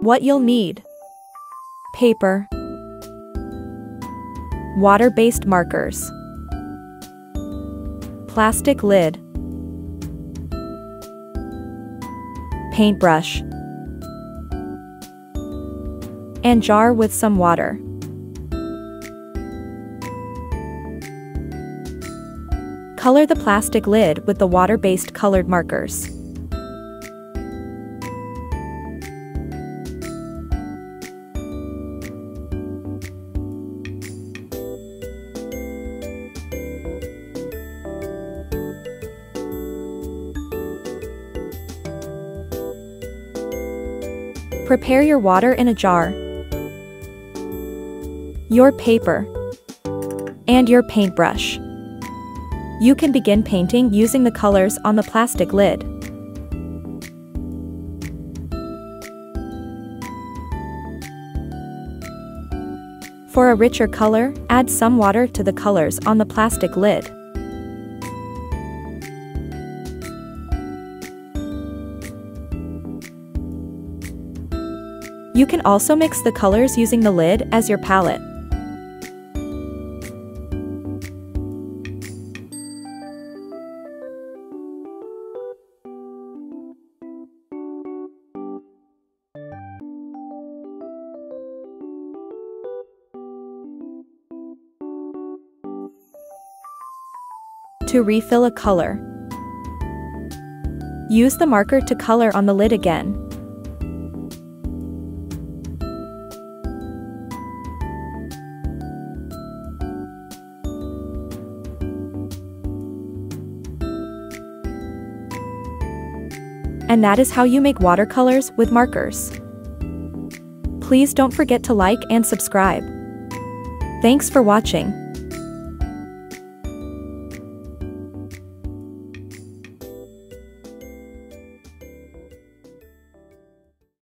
What you'll need: paper, water-based markers, plastic lid, paintbrush, and jar with some water. Color the plastic lid with the water-based colored markers. Prepare your water in a jar, your paper, and your paintbrush. You can begin painting using the colors on the plastic lid. For a richer color, add some water to the colors on the plastic lid. You can also mix the colors using the lid as your palette. To refill a color, use the marker to color on the lid again. And that is how you make watercolors with markers. Please don't forget to like and subscribe. Thanks for watching.